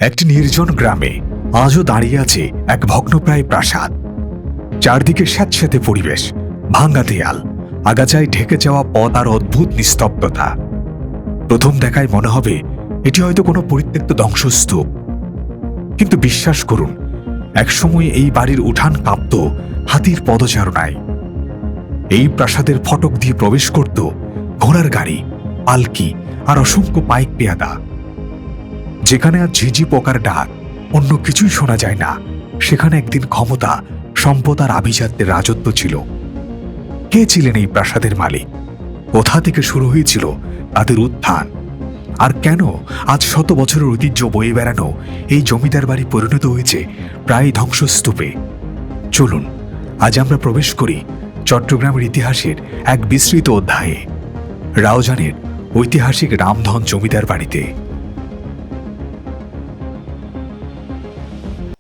একটি নির্জন গ্রামে আজও দাঁড়িয়ে আছে এক ভগ্নপ্রায় প্রাসাদ। চারদিকে স্যাঁতস্যাঁতে পরিবেশ, ভাঙ্গা দেয়াল, আগাছায় ঢেকে যাওয়া পথ আর অদ্ভুত নিস্তব্ধতা। প্রথম দেখায় মনে হবে এটি হয়তো কোনো পরিত্যক্ত ধ্বংসস্তূপ, কিন্তু বিশ্বাস করুন, একসময় এই বাড়ির উঠান কাঁপত হাতির পদচারণায়। এই প্রাসাদের ফটক দিয়ে প্রবেশ করত ঘোড়ার গাড়ি, পালকি আর অসংখ্য পাইক পেয়াদা। যেখানে আজ ঝিঝি পোকার ডাক, অন্য কিছুই শোনা যায় না, সেখানে একদিন ক্ষমতা, সম্পদ আর আভিজাত্যের রাজত্ব ছিল। কে ছিলেন এই প্রাসাদের মালিক? কোথা থেকে শুরু হয়েছিল তাদের উত্থান? আর কেন আজ শত বছরের ঐতিহ্য বয়ে বেড়ানো এই জমিদার বাড়ি পরিণত হয়েছে প্রায় ধ্বংসস্তূপে? চলুন আজ আমরা প্রবেশ করি চট্টগ্রামের ইতিহাসের এক বিস্তৃত অধ্যায়ে, রাউজানের ঐতিহাসিক রামধন জমিদার বাড়িতে।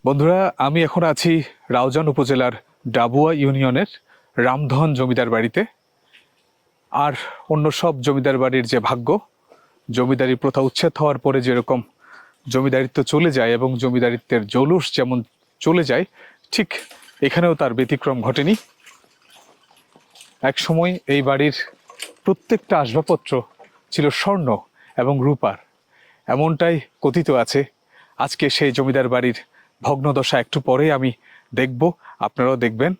বন্ধুরা, আমি এখন আছি রাউজান উপজেলার ডাবুয়া ইউনিয়নের রামধন জমিদার বাড়িতে। আর অন্য সব জমিদার বাড়ির যে ভাগ্য, জমিদারি প্রথা উচ্ছেদ হওয়ার পরে যেরকম জমিদারিত্ব চলে যায় এবং জমিদারিত্বের জৌলুস যেমন চলে যায়, ঠিক এখানেও তার ব্যতিক্রম ঘটেনি। এক সময় এই বাড়ির প্রত্যেকটা আসবাবপত্র ছিল স্বর্ণ এবং রূপার, এমনটাই কথিত আছে। আজকে সেই জমিদার বাড়ির ভগ্নদশা একটু পরে আমি দেখব, আপনারাও দেখবেন।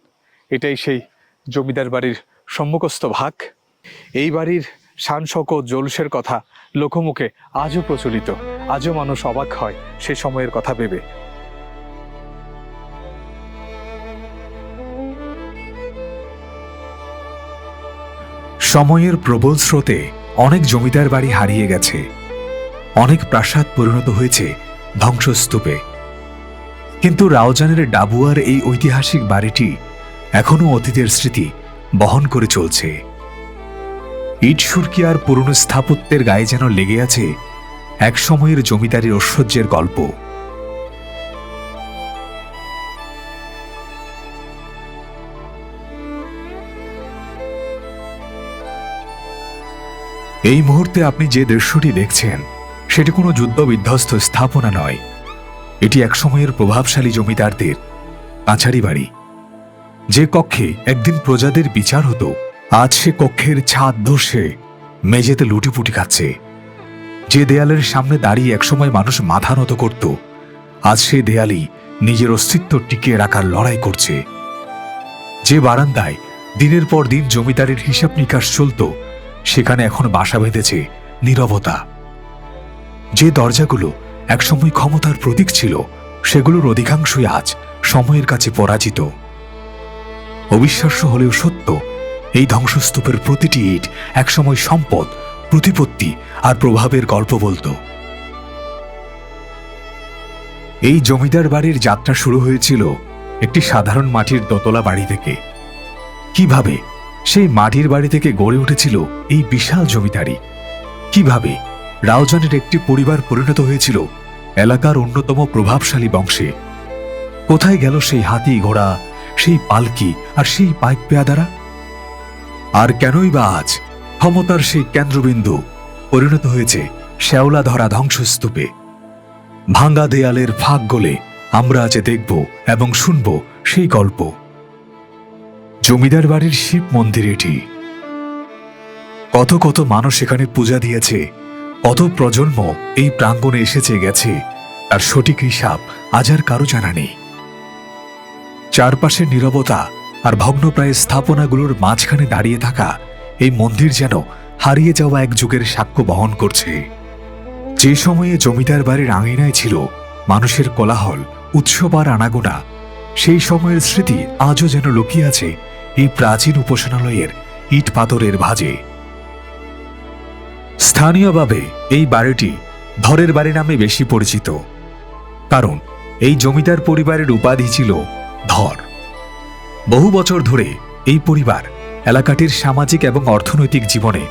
এটাই সেই জমিদার বাড়ির সম্মুখস্থ ভাগ। এই বাড়ির শান শৌকত জৌলুসের কথা লোকমুখে আজও প্রচলিত, আজও মানুষ অবাক হয় সেই সময়ের কথা ভেবে। সময়ের প্রবল স্রোতে অনেক জমিদার বাড়ি হারিয়ে গেছে, অনেক প্রাসাদ পরিণত হয়েছে ধ্বংসস্তূপে। কিন্তু রাউজানের ডাবুয়ার এই ঐতিহাসিক বাড়িটি এখনও অতীতের স্মৃতি বহন করে চলছে। ইট সুরকি আর পুরনো স্থাপত্যের গায়ে যেন লেগে আছে এক সময়ের জমিদারির ঐশ্বর্যের গল্প। এই মুহূর্তে আপনি যে দৃশ্যটি দেখছেন, সেটি কোনো যুদ্ধ বিধ্বস্ত স্থাপনা নয়। এটি একসময়ের প্রভাবশালী জমিদারদের কাছারি বাড়ি। যে কক্ষে একদিন প্রজাদের বিচার হতো, আজ সে কক্ষের ছাদ ধসে মেঝেতে লুটিপুটি খাচ্ছে। যে দেয়ালের সামনে দাঁড়িয়ে একসময় মানুষ মাথা নত করত, আজ সেই দেয়ালই নিজের অস্তিত্ব টিকিয়ে রাখার লড়াই করছে। যে বারান্দায় দিনের পর দিন জমিদারির হিসাব নিকাশ চলত, সেখানে এখন বাসা বেঁধেছে নীরবতা। যে দরজাগুলো একসময় ক্ষমতার প্রতীক ছিল, সেগুলোর অধিকাংশই আজ সময়ের কাছে পরাজিত। অবিশ্বাস্য হলেও সত্য, এই ধ্বংসস্তূপের প্রতিটি ইট একসময় সম্পদ, প্রতিপত্তি আর প্রভাবের গল্প বলত। এই জমিদার বাড়ির যাত্রা শুরু হয়েছিল একটি সাধারণ মাটির দোতলা বাড়ি থেকে। কিভাবে সেই মাটির বাড়ি থেকে গড়ে উঠেছিল এই বিশাল জমিদারি? কিভাবে রাউজানের একটি পরিবার পরিণত হয়েছিল এলাকার অন্যতম প্রভাবশালী বংশে? কোথায় গেল সেই হাতি ঘোড়া, সেই পালকি আর সেই পাইক পেয়াদারা? আর কেনই বা আজ ক্ষমতার সেই কেন্দ্রবিন্দু পরিণত হয়েছে শ্যাওলা ধরা ধ্বংসস্তূপে? ভাঙ্গা দেয়ালের ফাঁক গলে আমরা আজ দেখব এবং শুনব সেই গল্প। জমিদার বাড়ির শিব মন্দির এটি। কত কত মানুষ এখানে পূজা দিয়েছে, কত প্রজন্ম এই প্রাঙ্গণে এসেছে গেছে, তার সঠিক হিসাব আজ আর কারো জানা নেই। চারপাশের নীরবতা আর ভগ্নপ্রায় স্থাপনাগুলোর মাঝখানে দাঁড়িয়ে থাকা এই মন্দির যেন হারিয়ে যাওয়া এক যুগের সাক্ষ্য বহন করছে। যে সময়ে জমিদার বাড়ির আঙিনায় ছিল মানুষের কোলাহল, উৎসব আর আনাগোনা, সেই সময়ের স্মৃতি আজও যেন লুকিয়ে আছে এই প্রাচীন উপাসনালয়ের ইট পাথরের ভাঁজে। স্থানীয়ভাবে এই বাড়িটি ধরের বাড়ি নামে বেশি পরিচিত, কারণ এই জমিদার পরিবারের উপাধি ছিল ধর। বহু বছর ধরে এই পরিবার এলাকাটির সামাজিক এবং অর্থনৈতিক জীবনে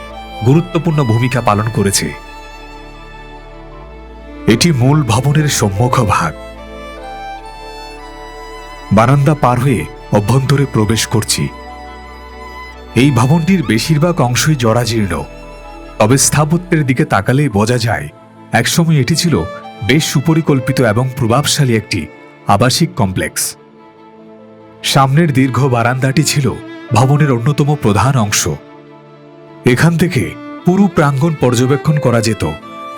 গুরুত্বপূর্ণ ভূমিকা পালন করেছে। এটি মূল ভবনের সম্মুখ ভাগ। বারান্দা পার হয়ে অভ্যন্তরে প্রবেশ করছি। এই ভবনটির বেশিরভাগ অংশই জরাজীর্ণ, তবে স্থাপত্যের দিকে তাকালে বোঝা যায় একসময় এটি ছিল বেশ সুপরিকল্পিত এবং প্রভাবশালী একটি আবাসিক কমপ্লেক্স। সামনের দীর্ঘ বারান্দাটি ছিল ভবনের অন্যতম প্রধান অংশ। এখান থেকে পুরো প্রাঙ্গণ পর্যবেক্ষণ করা যেত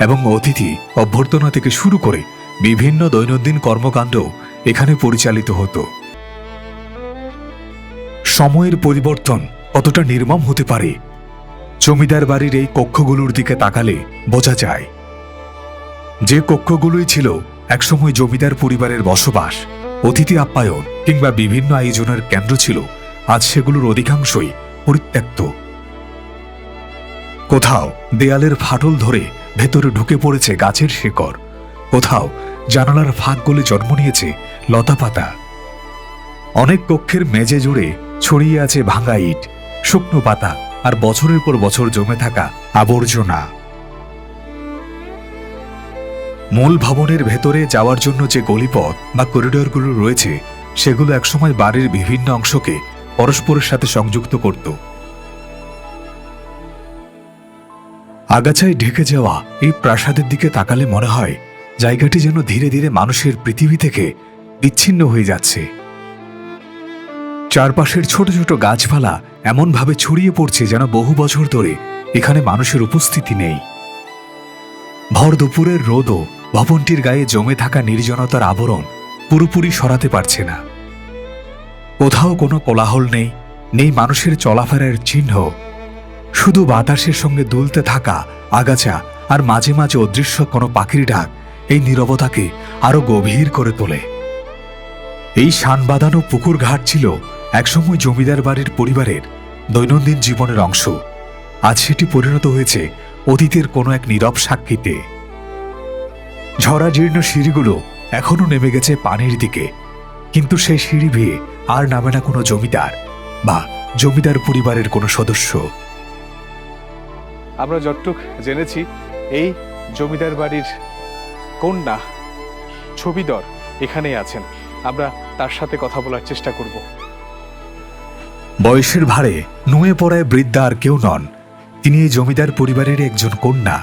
এবং অতিথি অভ্যর্থনা থেকে শুরু করে বিভিন্ন দৈনন্দিন কর্মকাণ্ড এখানে পরিচালিত হতো। সময়ের পরিবর্তন কতটা নির্মম হতে পারে জমিদার বাড়ির এই কক্ষগুলোর দিকে তাকালে বোঝা যায়। যে কক্ষগুলোই ছিল একসময় জমিদার পরিবারের বসবাস, অতিথি আপ্যায়ন কিংবা বিভিন্ন আয়োজনের কেন্দ্র ছিল, আজ সেগুলোর অধিকাংশই পরিত্যক্ত। কোথাও দেয়ালের ফাটল ধরে ভেতরে ঢুকে পড়েছে গাছের শিকড়, কোথাও জানালার ফাঁক গলে জন্ম নিয়েছে লতাপাতা। অনেক কক্ষের মেঝে জুড়ে ছড়িয়ে আছে ভাঙা ইট, শুকনো পাতা আর বছরের পর বছর জমে থাকা আবর্জনা। মূল ভবনের ভেতরে যাওয়ার জন্য যে গলিপথ বা করিডরগুলো রয়েছে, সেগুলো একসময় বাড়ির বিভিন্ন অংশকে পরস্পরের সাথে সংযুক্ত করত। আগাছায় ঢেকে যাওয়া এই প্রাসাদের দিকে তাকালে মনে হয় জায়গাটি যেন ধীরে ধীরে মানুষের পৃথিবী থেকে বিচ্ছিন্ন হয়ে যাচ্ছে। চারপাশের ছোট ছোট গাছপালা এমনভাবে ছড়িয়ে পড়ছে যেন বহু বছর ধরে এখানে মানুষের উপস্থিতি নেই। ভর দুপুরের রোদও ভবনটির গায়ে জমে থাকা নির্জনতার আবরণ পুরোপুরি সরাতে পারছে না। কোথাও কোনো কোলাহল নেই, নেই মানুষের চলাফেরার চিহ্ন, শুধু বাতাসের সঙ্গে দুলতে থাকা আগাছা আর মাঝে মাঝে অদৃশ্য কোনো পাখির ডাক এই নীরবতাকে আরো গভীর করে তোলে। এই শান বাঁধানো পুকুর ঘাট ছিল একসময় জমিদার বাড়ির পরিবারের দৈনন্দিন জীবনের অংশ। আজ সেটি পরিণত হয়েছে অতীতের কোনো এক নীরব সাক্ষীতে। ঝরা জীর্ণ সিঁড়িগুলো এখনো নেমে গেছে পানির দিকে, কিন্তু সেই সিঁড়ি বেয়ে আর নামে না কোনো জমিদার বা জমিদার পরিবারের কোনো সদস্য। আমরা যতটুক জেনেছি, এই জমিদার বাড়ির কন্যা ছবিধর এখানেই আছেন। আমরা তার সাথে কথা বলার চেষ্টা করব। বয়সের ভারে নুয়ে পড়ায় বৃদ্ধা আর কেউ নন, তিনি এই জমিদার পরিবারের একজন কন্যা।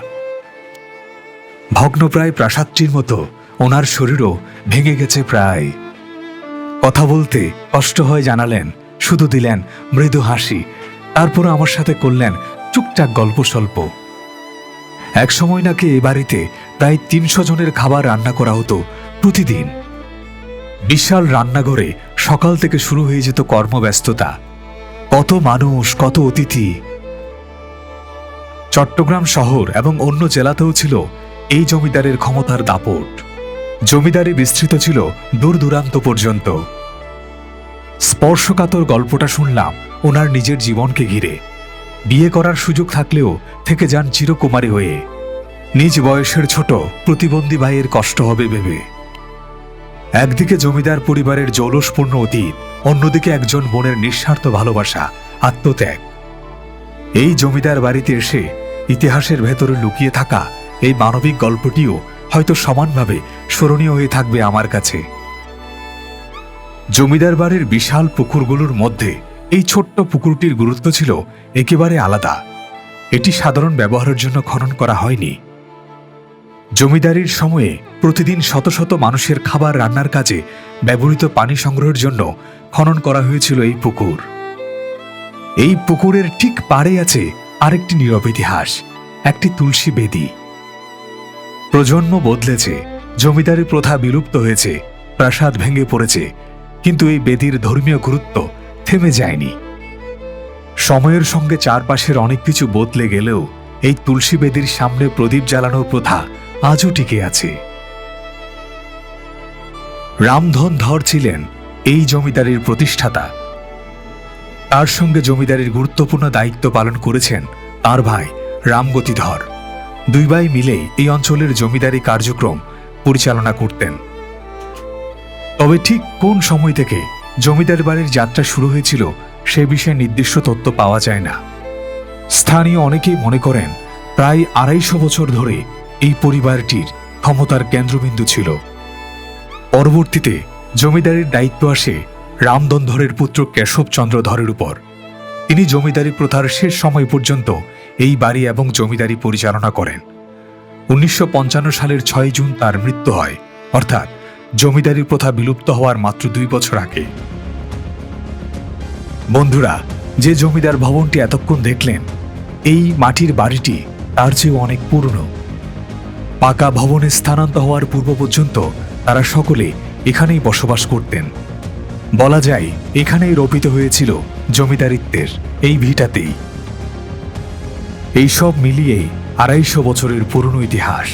ভগ্নপ্রায় প্রাসাদটির মতো ওনার শরীরও ভেঙে গেছে প্রায়। কথা বলতে কষ্ট হয় জানালেন, শুধু দিলেন মৃদু হাসি, তারপর আমার সাথে করলেন টুকটাক গল্প স্বল্প। এক সময় নাকি এ বাড়িতে প্রায় ৩০০ জনের খাবার রান্না করা হতো প্রতিদিন। বিশাল রান্নাঘরে সকাল থেকে শুরু হয়ে যেত কর্মব্যস্ততা, কত মানুষ, কত অতিথি। চট্টগ্রাম শহর এবং অন্য জেলাতেও ছিল এই জমিদারের ক্ষমতার দাপট। জমিদারি বিস্তৃত ছিল দূর দূরান্ত পর্যন্ত। স্পর্শকাতর গল্পটা শুনলাম ওনার নিজের জীবনকে ঘিরে। বিয়ে করার সুযোগ থাকলেও থেকে যান চিরকুমারী হয়ে, নিজ বয়সের ছোট প্রতিবন্ধী ভাইয়ের কষ্ট হবে ভেবে। একদিকে জমিদার পরিবারের জৌলসপূর্ণ অতীত, অন্যদিকে একজন বোনের নিঃস্বার্থ ভালোবাসা, আত্মত্যাগ। এই জমিদার বাড়িতে এসে ইতিহাসের ভেতরে লুকিয়ে থাকা এই মানবিক গল্পটিও হয়তো সমানভাবে স্মরণীয় হয়ে থাকবে আমার কাছে। জমিদার বাড়ির বিশাল পুকুরগুলোর মধ্যে এই ছোট্ট পুকুরটির গুরুত্ব ছিল একেবারে আলাদা। এটি সাধারণ ব্যবহারের জন্য খনন করা হয়নি। জমিদারির সময়ে প্রতিদিন শত শত মানুষের খাবার রান্নার কাজে ব্যবহৃত পানি সংগ্রহের জন্য খনন করা হয়েছিল এই পুকুর। এই পুকুরের ঠিক পাড়ে আছে আরেকটি নীরব ইতিহাস, একটি তুলসী বেদি। প্রজন্ম বদলেছে, জমিদারি প্রথা বিলুপ্ত হয়েছে, প্রাসাদ ভেঙে পড়েছে, কিন্তু এই বেদির ধর্মীয় গুরুত্ব থেমে যায়নি। সময়ের সঙ্গে চারপাশের অনেক কিছু বদলে গেলেও এই তুলসী বেদির সামনে প্রদীপ জ্বালানোর প্রথা আজও টিকে আছে। রামধন ধর ছিলেন এই জমিদারির প্রতিষ্ঠাতা। তার সঙ্গে জমিদারির গুরুত্বপূর্ণ দায়িত্ব পালন করেছেন তার ভাই রামগতি ধর। দুই ভাই মিলেই এই অঞ্চলের জমিদারি কার্যক্রম পরিচালনা করতেন। তবে ঠিক কোন সময় থেকে জমিদার বাড়ির যাত্রা শুরু হয়েছিল সে বিষয়ে নির্দিষ্ট তথ্য পাওয়া যায় না। স্থানীয় অনেকেই মনে করেন প্রায় ২৫০ বছর ধরে এই পরিবারটির ক্ষমতার কেন্দ্রবিন্দু ছিল। পরবর্তীতে জমিদারির দায়িত্ব আসে রামধন ধরের পুত্র কেশবচন্দ্র ধরের উপর। তিনি জমিদারি প্রথার শেষ সময় পর্যন্ত এই বাড়ি এবং জমিদারি পরিচালনা করেন। 1955 সালের 6 জুন তার মৃত্যু হয়, অর্থাৎ জমিদারি প্রথা বিলুপ্ত হওয়ার মাত্র 2 বছর আগে। বন্ধুরা, যে জমিদার ভবনটি এতক্ষণ দেখলেন, এই মাটির বাড়িটি তার চেয়ে অনেক পুরনো। পাকা ভবনে স্থানান্তর হওয়ার পূর্ব পর্যন্ত তারা সকলে এখানেই বসবাস করতেন। বলা যায় এখানেই রোপিত হয়েছিল জমিদারিত্বের এই ভিটাতেই। এই সব মিলিয়ে 250 বছরের পুরনো ইতিহাস।